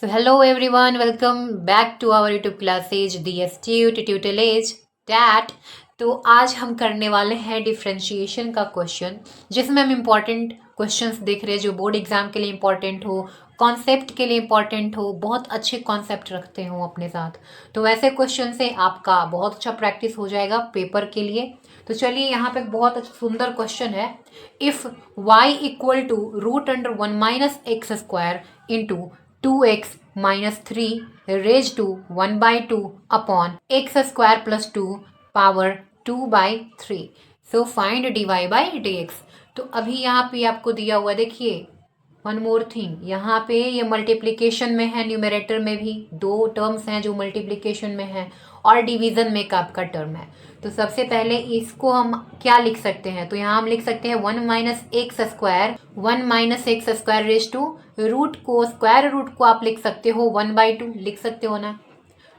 So hello everyone, welcome back to our YouTube classes DSTU Tutelage TAT। तो आज हम करने वाले हैं डिफ्रेंशिएशन का क्वेश्चन, जिसमें हम इम्पॉर्टेंट क्वेश्चंस देख रहे हैं जो बोर्ड एग्जाम के लिए इम्पॉर्टेंट हो, कॉन्सेप्ट के लिए इम्पॉर्टेंट हो, बहुत अच्छे कॉन्सेप्ट रखते हो अपने साथ। तो वैसे क्वेश्चन से आपका बहुत अच्छा प्रैक्टिस हो जाएगा पेपर के लिए। तो चलिए यहाँ पे बहुत अच्छा सुंदर क्वेश्चन है। If y equal to root under 1 minus x square into 2x minus 3 raised to 1 by 2 upon x square plus 2 power 2 by 3। So find dy by dx। तो अभी यहाँ पे आपको दिया हुआ देखिए, वन मोर थिंग, यहाँ पे ये मल्टीप्लिकेशन में है, न्यूमरेटर में भी दो टर्म्स हैं जो मल्टीप्लिकेशन में है और डिवीज़न में एक आपका टर्म है। तो सबसे पहले इसको हम क्या लिख सकते हैं, तो यहाँ हम लिख सकते हैं 1 minus x square raise to root को, स्क्वायर रूट को आप लिख सकते हो 1/2 लिख सकते हो ना।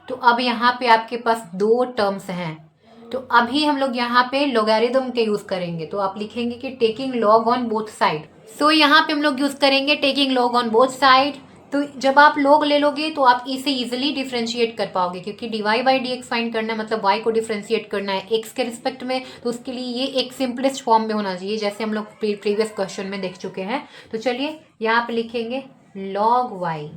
तो अब यहाँ पे आपके पास दो टर्म्स हैं, तो अभी हम लोग यहाँ पे लॉगरिथम के यूज़ करेंगे। तो आप लिखेंगे कि taking log on both side. So यहाँ पे हम लोग यूज़ करेंगे taking log on both side. तो जब आप लॉग ले लोगे तो आप इसे इजीली डिफ्रेंशिएट कर पाओगे, क्योंकि dy by D x find करना है, मतलब y को डिफ्रेंशिएट करना है x के रिस्पेक्ट में। तो उसके लिए ये एक सिंपलेस्ट फॉर्म में होना चाहिए, जैसे हम लोग प्रीवियस क्वेश्चन में देख चुके हैं। तो चलिए यहाँ पे लिखेंगे log y।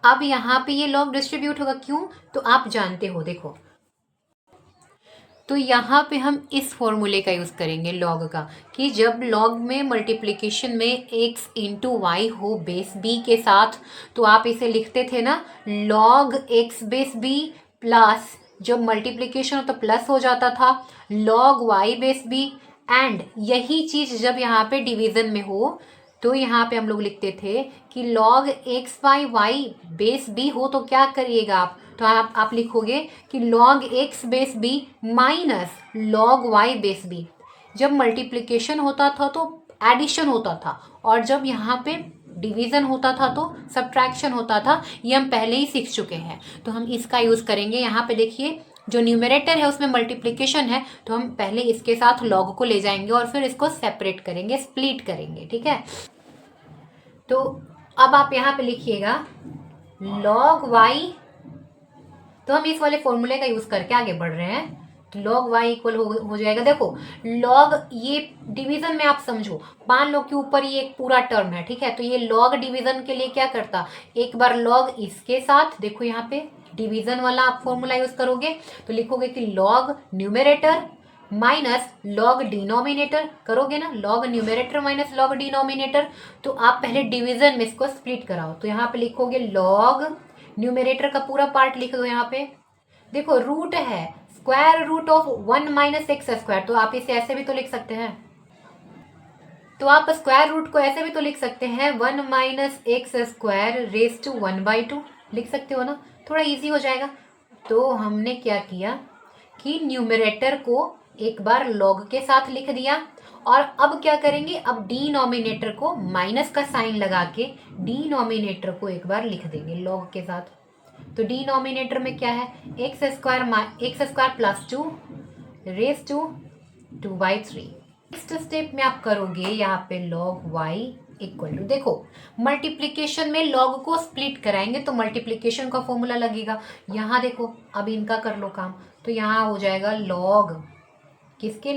अब यहाँ पे ये log डिस्ट्रीब्यूट होगा, क्यों? तो आप जानते हो, देखो, तो यहाँ पे हम इस फॉर्मूले का यूज़ करेंगे लॉग का, कि जब लॉग में मल्टीप्लिकेशन में x इंटू वाई हो बेस b के साथ, तो आप इसे लिखते थे ना log x base b plus, जब मल्टीप्लिकेशन हो तो प्लस हो जाता था log y base b। And यही चीज़ जब यहाँ पे डिवीज़न में हो तो यहाँ पे हम लोग लिखते थे कि log x by y base b हो तो क्या करिएगा आप, तो आप लिखोगे कि log x base b minus log y base b। जब मल्टीप्लिकेशन होता था तो एडिशन होता था, और जब यहाँ पे डिवीज़न होता था तो सब्ट्रैक्शन होता था। ये हम पहले ही सीख चुके हैं, तो हम इसका यूज़ करेंगे। यहाँ पे देखिए जो न्यूमरेटर है उसमें मल्टीप्लिकेशन है, तो हम पहले इसके साथ लॉग को ले जाएंगे और फिर इसको सेपरेट करेंगे, स्प्लिट करेंगे, ठीक है। तो अब आप यहाँ पे लिखिएगा log y, तो हम इस वाले फॉर्मूले का यूज़ करके आगे बढ़ रहे हैं। तो log y इक्वल हो जाएगा, देखो log, ये डिवीज़न में आप समझो, मान लो कि ऊपर ये एक पूरा टर्म है, ठीक है। तो ये log डिवीज़न के लिए क्या करता, एक बार log इसके साथ, देखो यहाँ पे डिवीज़न वाला आप फॉर्मूला यूज़ करोगे तो लिखोगे कि log numerator minus log denominator, करोगे ना, log numerator minus log denominator. तो आप पहले डिवीजन में इसको स्प्लिट कराओ, तो यहाँ पे लिखोगे लॉग न्यूमरेटर का पूरा पार्ट लिख दो। यहाँ पे देखो रूट है square root of 1 minus x square, तो आप इसे ऐसे भी तो लिख सकते हैं, तो आप स्क्वायर रूट को ऐसे भी तो लिख सकते हैं 1 minus x square raise to 1/2 लिख सकते हो ना, थोड़ा इजी हो जाएगा। तो हमने क्या किया कि न्यूमरेटर को एक बार लॉग के साथ लिख दिया, और अब क्या करेंगे, अब डिनोमिनेटर को माइनस का साइन लगा के डिनोमिनेटर को एक बार लिख देंगे लॉग के साथ। तो डिनोमिनेटर में क्या है, x square plus 2 raise to 2/3। Next step में आप करोगे यहाँ पे लॉग y इक्वल टू, देखो मल्टीप्लिकेशन में लॉग को स्प्लिट कराएंगे तो मल्टीप्लिकेशन का फॉर्मूला लगेगा। यहाँ देखो अब इनका कर लो काम, तो यहाँ हो जाएगा लॉग, किसके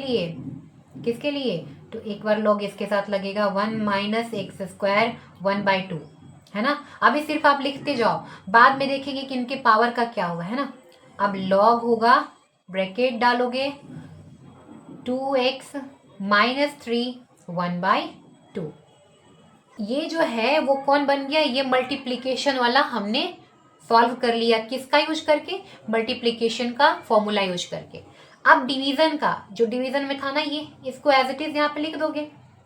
लिए, तो एक बार लॉग इसके साथ लगेगा 1 माइनस एक्स स्क्वायर 1/2, है ना। अभी सिर्फ आप लिखते जाओ, बाद में देखेंगे कि इनके पावर का क्या होगा, है ना। अब लॉग होगा, ब्रैकेट डालोगे 2x माइनस 3 1/2। ये जो है वो कौन बन गया, ये मल्टीप्लिकेशन वाला हमने सॉल्व कर लिया, किसका यूज करके, मल्टीप्लिकेशन का फॉर्मूला यूज करके। अब डिवीजन का, जो डिवीजन में था ना ये, इसको एज इट इज यहाँ पे लिख दोगे,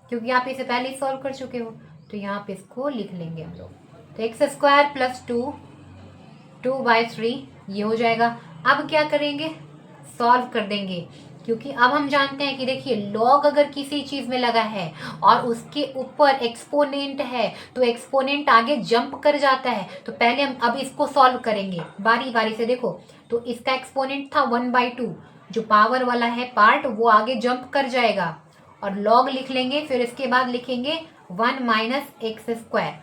क्योंकि आप इसे पहले ही सॉल्व कर चुके हो। तो यहाँ पे इसको लिख लेंगे हम लोग, तो एक्स स्क्वायर प्लस 2/3 ये हो जाएगा। अब क्या करेंगे, सॉल्व कर देंगे, क्योंकि अब हम जानते हैं कि देखिए लॉग अगर किसी चीज़ में लगा है और उसके ऊपर एक्सपोनेंट है तो एक्सपोनेंट आगे जंप कर जाता है। तो पहले हम अब इसको सॉल्व करेंगे बारी बारी से। देखो तो इसका एक्सपोनेंट था 1/2, जो पावर वाला है पार्ट वो आगे जंप कर जाएगा और लॉग लिख लेंगे, फिर इसके बाद लिखेंगे 1 माइनस एक्स स्क्वायर।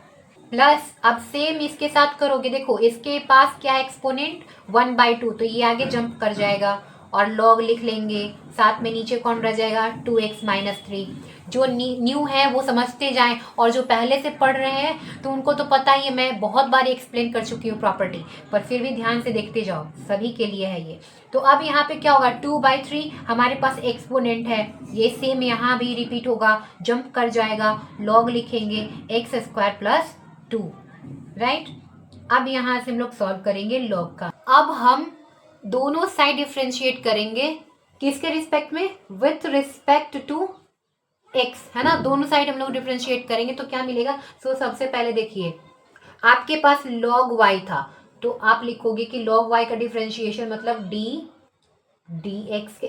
प्लस अब सेम इसके साथ करोगे, देखो इसके पास क्या है एक्सपोनेंट 1/2, तो ये आगे जंप कर जाएगा और लॉग लिख लेंगे, साथ में नीचे कौन रह जाएगा 2x-3। जो न्यू है वो समझते जाएं, और जो पहले से पढ़ रहे हैं तो उनको तो पता ही है, मैं बहुत बार एक्सप्लेन कर चुकी हूँ प्रॉपर्टी, पर फिर भी ध्यान से देखते जाओ, सभी के लिए है ये। तो अब यहाँ पे क्या होगा 2/3 हमारे पास एक्सपोनेंट है, ये सेम यहाँ भी रिपीट होगा, जंप कर जाएगा, लॉग लिखेंगे x² + 2, राइट। अब यहाँ से हम लोग सॉल्व करेंगे लॉग का। अब हम दोनों साइड डिफ्रेंशिएट करेंगे, किसके रिस्पेक्ट में, विथ रिस्पेक्ट टू एक्स, है ना। दोनों साइड हम लोग डिफ्रेंशिएट करेंगे तो क्या मिलेगा। सो सबसे पहले देखिए, आपके पास log y था, तो आप लिखोगे कि log y का डिफ्रेंशिएशन मतलब डी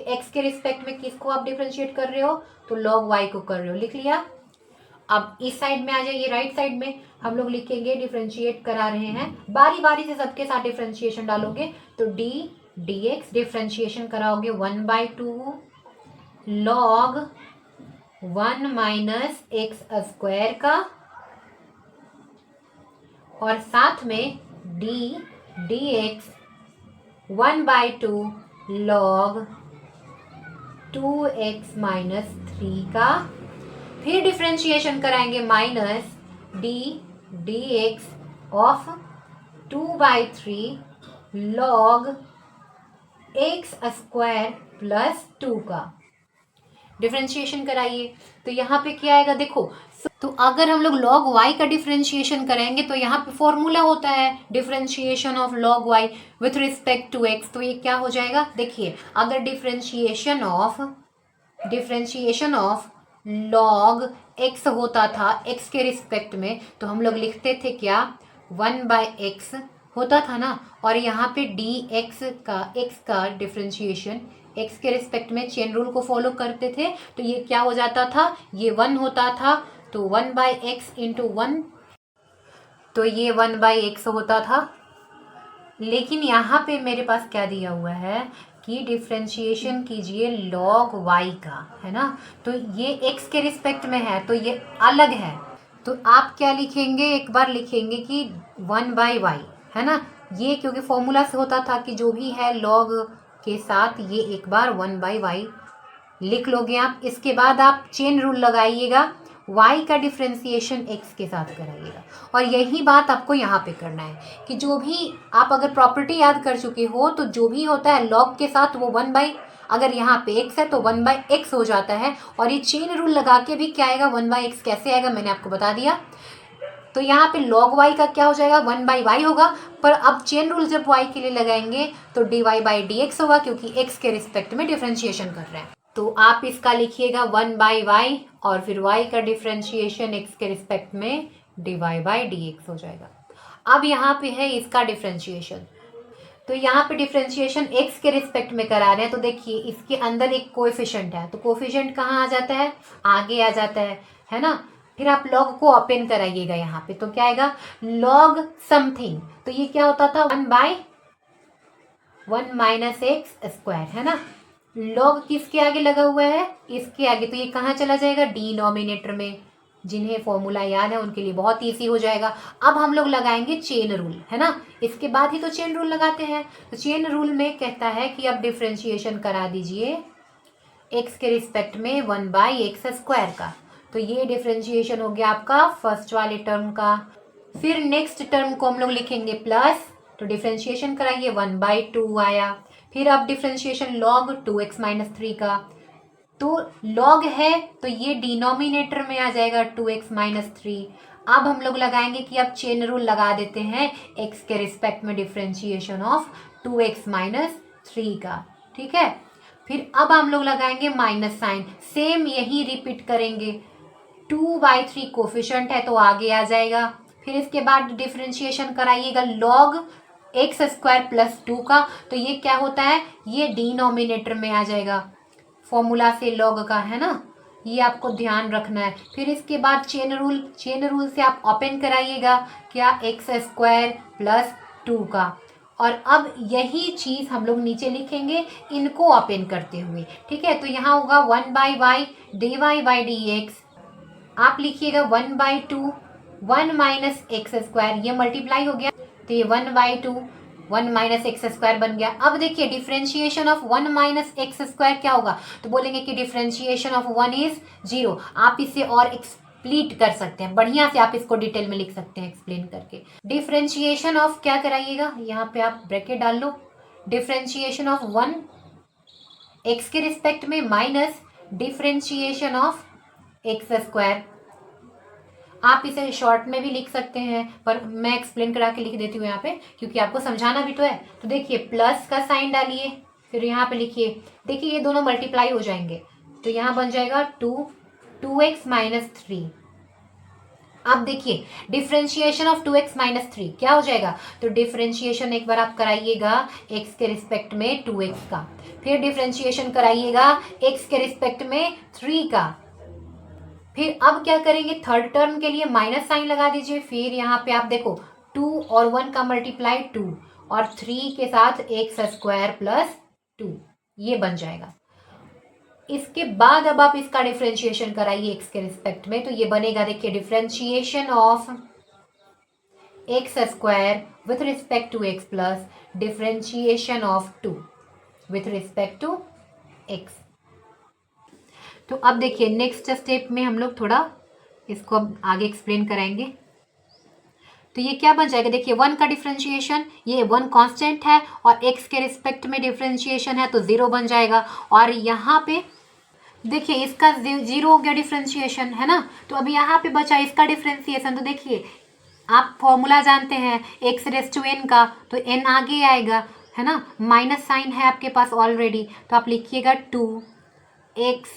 एक्स के रिस्पेक्ट में किसको आप डिफ्रेंशिएट कर रहे हो, तो log y को कर रहे हो, लिख लिया। अब इस साइड में आ जाइए, राइट साइड में हम लोग लिखेंगे, डिफ्रेंशिएट करा रहे हैं, बारी बारी से सबके साथ डिफ्रेंशिएशन डालोगे, तो डी एक्स डिफ्रेंशिएशन कराओगे 1/2 log 1 - x² का, और साथ में डी एक्स 1/2 log 2x-3 का, फिर डिफ्रेंशिएशन कराएंगे minus D x of 2/3 log x² + 2 का, डिफ्रेंशिएशन कराइए। तो यहाँ पे क्या आएगा देखो, तो अगर हम लोग log y का डिफ्रेंशिएशन करेंगे तो यहाँ पे फॉर्मूला होता है differentiation of log y with respect to x, तो ये क्या हो जाएगा, देखिए अगर डिफ्रेंशिएशन ऑफ log x होता था x के रिस्पेक्ट में, तो हम लोग लिखते थे क्या 1/x होता था ना, और यहाँ पे x का डिफ्रेंशिएशन x के रिस्पेक्ट में चेन रूल को फॉलो करते थे, तो ये क्या हो जाता था, ये 1 होता था, तो 1/x × 1, तो ये 1/x होता था। लेकिन यहाँ पे मेरे पास क्या दिया हुआ है कि डिफ्रेंशिएशन कीजिए log y का, है ना, तो ये x के रिस्पेक्ट में है तो ये अलग है, तो आप क्या लिखेंगे, एक बार लिखेंगे कि 1/y, है ना, ये क्योंकि फॉर्मूला से होता था कि जो भी है log के साथ ये एक बार 1/y लिख लोगे आप। इसके बाद आप चेन रूल लगाइएगा, y का डिफ्रेंशिएशन x के साथ कराइएगा, और यही बात आपको यहाँ पे करना है कि जो भी आप अगर प्रॉपर्टी याद कर चुके हो तो जो भी होता है log के साथ वो अगर यहाँ पे x है तो 1/x हो जाता है, और ये चेन रूल लगा के भी क्या आएगा 1/x कैसे आएगा मैंने आपको बता दिया। तो यहाँ पे log y का क्या हो जाएगा 1/y होगा, पर अब चेन रूल जब y के लिए लगाएंगे तो dy/dx होगा, क्योंकि x के रिस्पेक्ट में डिफ्रेंशिएशन कर रहे हैं। तो आप इसका लिखिएगा 1/y, और फिर y का डिफ्रेंशिएशन x के रिस्पेक्ट में dy/dx हो जाएगा। अब यहाँ पे है इसका डिफ्रेंशिएशन, तो यहाँ पे डिफ्रेंशिएशन x के रिस्पेक्ट में करा रहे हैं, तो देखिए इसके अंदर एक कोएफिशिएंट है, तो कोएफिशिएंट कहाँ आ जाता है, आगे आ जाता है ना। फिर आप log को ओपन कराइएगा यहाँ पे, तो क्या आएगा log समथिंग, तो ये क्या होता था 1/1 - x², है ना। log किसके आगे लगा हुआ है, इसके आगे, तो ये कहाँ चला जाएगा डिनोमिनेटर में। जिन्हें फॉर्मूला याद है उनके लिए बहुत ईजी हो जाएगा। अब हम लोग लगाएंगे चेन रूल, है ना, इसके बाद ही तो चेन रूल लगाते हैं। तो चेन रूल में कहता है कि अब डिफ्रेंशिएशन करा दीजिए x के रिस्पेक्ट में 1/x² का, तो ये डिफ्रेंशिएशन हो गया आपका फर्स्ट वाले टर्म का। फिर नेक्स्ट टर्म को हम लोग लिखेंगे प्लस, तो डिफ्रेंशिएशन कराइए 1/2 आया। फिर अब डिफ्रेंशिएशन log 2x-3 का, तो log है तो ये डिनोमिनेटर में आ जाएगा 2x-3। अब हम लोग लगाएंगे कि अब चेन रूल लगा देते हैं x के रिस्पेक्ट में डिफ्रेंशिएशन ऑफ 2x-3 का, ठीक है। फिर अब हम लोग लगाएंगे माइनस साइन, सेम यही रिपीट करेंगे, 2/3 कोफिशिएंट है तो आगे आ जाएगा। फिर इसके बाद डिफ्रेंशिएशन कराइएगा log x² + 2 का, तो ये क्या होता है, ये डिनोमिनेटर में आ जाएगा फॉर्मूला से log का, है ना, ये आपको ध्यान रखना है। फिर इसके बाद चेन रूल से आप ओपन कराइएगा क्या x² + 2 का, और अब यही चीज़ हम लोग नीचे लिखेंगे इनको ओपन करते हुए, ठीक है। तो यहाँ होगा 1/y dy/dx, आप लिखिएगा 1/2 1 माइनस एक्स स्क्वायर, ये मल्टीप्लाई हो गया तो ये 1/2 1 माइनस एक्स स्क्वायर बन गया। अब देखिए differentiation of 1 minus x square क्या होगा, तो बोलेंगे कि डिफ्रेंशिएशन ऑफ 1 इज 0। आप इसे और एक्सप्लीट कर सकते हैं, बढ़िया से आप इसको डिटेल में लिख सकते हैं एक्सप्लेन करके। डिफ्रेंशिएशन ऑफ क्या कराइएगा, यहाँ पे आप ब्रैकेट डाल लो, डिफ्रेंशिएशन ऑफ 1 एक्स के रिस्पेक्ट में minus differentiation of x square. आप इसे शॉर्ट में भी लिख सकते हैं, पर मैं एक्सप्लेन करा के लिख देती हूँ यहाँ पे, क्योंकि आपको समझाना भी तो है। तो देखिए प्लस का साइन डालिए, फिर यहाँ पे लिखिए, देखिए ये दोनों मल्टीप्लाई हो जाएंगे, तो यहाँ बन जाएगा 2x माइनस 3। अब देखिए डिफ्रेंशिएशन ऑफ 2x माइनस 3 क्या हो जाएगा, तो डिफ्रेंशिएशन एक बार आप कराइएगा x के रिस्पेक्ट में 2x का, फिर डिफ्रेंशिएशन कराइएगा x के रिस्पेक्ट में 3 का, फिर अब क्या करेंगे थर्ड टर्म के लिए माइनस साइन लगा दीजिए, फिर यहाँ पे आप देखो 2 और 1 का मल्टीप्लाई 2 और 3 के साथ एक्स स्क्वायर प्लस 2, ये बन जाएगा। इसके बाद अब आप इसका डिफ्रेंशिएशन कराइए एक्स के रिस्पेक्ट में, तो ये बनेगा देखिए differentiation of x square with respect to x plus differentiation of 2 with respect to x. तो अब देखिए नेक्स्ट स्टेप में हम लोग थोड़ा इसको आगे एक्सप्लेन कराएंगे। तो ये क्या बन जाएगा, देखिए 1 का डिफ्रेंशिएशन, ये 1 कांस्टेंट है और x के रिस्पेक्ट में डिफ्रेंशिएशन है तो 0 बन जाएगा, और यहाँ पे देखिए इसका 0 हो गया डिफ्रेंशिएशन, है ना। तो अब यहाँ पे बचा इसका डिफ्रेंशिएशन, तो देखिए आप फॉर्मूला जानते हैं x⁻n का, तो n आगे आएगा, है ना, माइनस साइन है आपके पास ऑलरेडी, तो आप लिखिएगा 2x,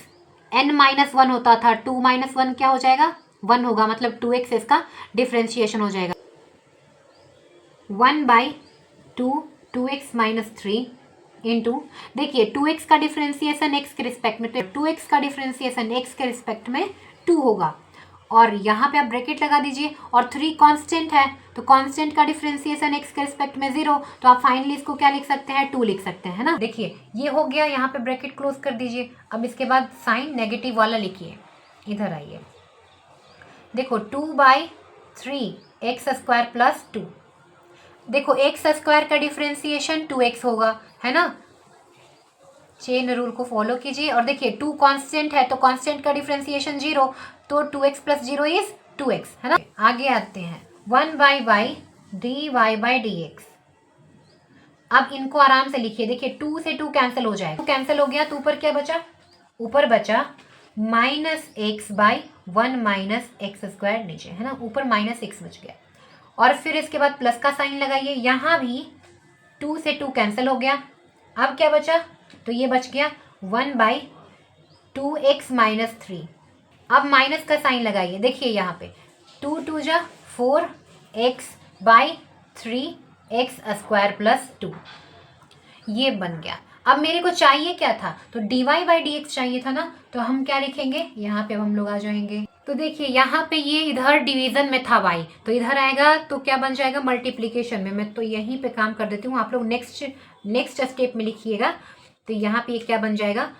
n-1 होता था, 2 - 1 क्या हो जाएगा 1 होगा, मतलब 2x इसका डिफ्रेंशिएशन हो जाएगा 1/2 2x माइनस 3 इंटू, देखिए 2x का डिफ्रेंशिएशन x के रिस्पेक्ट में, तो 2x का डिफ्रेंशिएशन x के रिस्पेक्ट में 2 होगा, और यहाँ पे आप ब्रैकेट लगा दीजिए, और 3 कांस्टेंट है तो कांस्टेंट का डिफ्रेंशिएशन x के रिस्पेक्ट में 0, तो आप फाइनली इसको क्या लिख सकते हैं 2 लिख सकते हैं, है ना। देखिए ये हो गया, यहाँ पे ब्रैकेट क्लोज कर दीजिए। अब इसके बाद साइन नेगेटिव वाला लिखिए, इधर आइए, देखो 2/3 एक्स स्क्वायर प्लस 2, देखो एक्स स्क्वायर का डिफ्रेंशिएशन 2x होगा, है ना, चेन रूल को फॉलो कीजिए, और देखिए 2 कांस्टेंट है तो कांस्टेंट का डिफ्रेंशिएशन 0, तो 2x + 0 इज 2x, है ना। आगे आते हैं 1/y dy/dx। अब इनको आराम से लिखिए, देखिए 2 से 2 कैंसिल हो जाएगा, 2 कैंसिल हो गया तो ऊपर क्या बचा, ऊपर बचा -x/1 माइनस एक्स स्क्वायर नीचे, है ना, ऊपर -x बच गया, और फिर इसके बाद प्लस का साइन लगाइए, यहाँ भी 2 से 2 कैंसिल हो गया, अब क्या बचा, तो ये बच गया 1/2x माइनस 3। अब माइनस का साइन लगाइए, देखिए यहाँ पे 2 2 जा 4x/3 एक्स स्क्वायर प्लस 2, ये बन गया। अब मेरे को चाहिए क्या था, तो dy/dx चाहिए था ना, तो हम क्या लिखेंगे, यहाँ पे हम लोग आ जाएंगे, तो देखिए यहाँ पे ये इधर डिवीजन में था y, तो इधर आएगा तो क्या बन जाएगा मल्टीप्लिकेशन में। मैं तो यहीं पे काम कर देती हूँ, आप लोग नेक्स्ट स्टेप में लिखिएगा। तो यहाँ पे क्या बन जाएगा,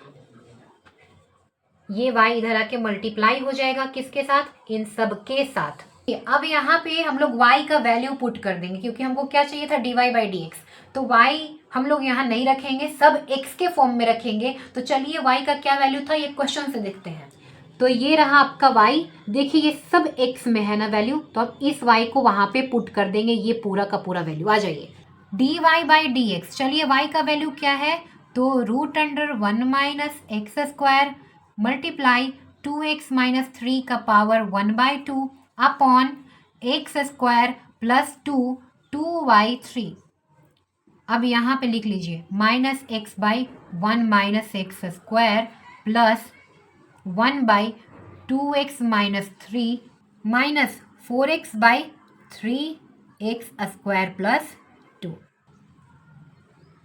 ये y इधर आके मल्टीप्लाई हो जाएगा किसके साथ, इन सब के साथ। अब यहाँ पे हम लोग y का वैल्यू पुट कर देंगे, क्योंकि हमको क्या चाहिए था dy/dx, तो y हम लोग यहाँ नहीं रखेंगे, सब x के फॉर्म में रखेंगे। तो चलिए y का क्या वैल्यू था ये क्वेश्चन से देखते हैं। तो ये रहा आपका y, देखिए ये सब x में है ना वैल्यू, तो अब इस y को वहाँ पे पुट कर देंगे, ये पूरा का पूरा वैल्यू आ जाइए dy/dx। चलिए y का वैल्यू क्या है, तो √1 minus x square multiply 2x minus 3 का power 1/2 upon x square plus 2/3। अब यहाँ पे लिख लीजिए -x/1 minus x square plus 1/2x minus 3 minus 4x/3 x square plus 2,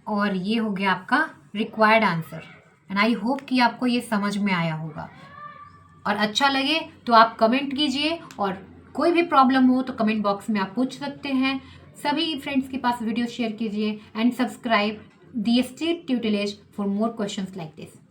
और ये हो गया आपका required answer. And I hope कि आपको ये समझ में आया होगा, और अच्छा लगे तो आप कमेंट कीजिए, और कोई भी प्रॉब्लम हो तो कमेंट बॉक्स में आप पूछ सकते हैं। सभी फ्रेंड्स के पास वीडियो शेयर कीजिए and subscribe DST tutorial for more questions like this.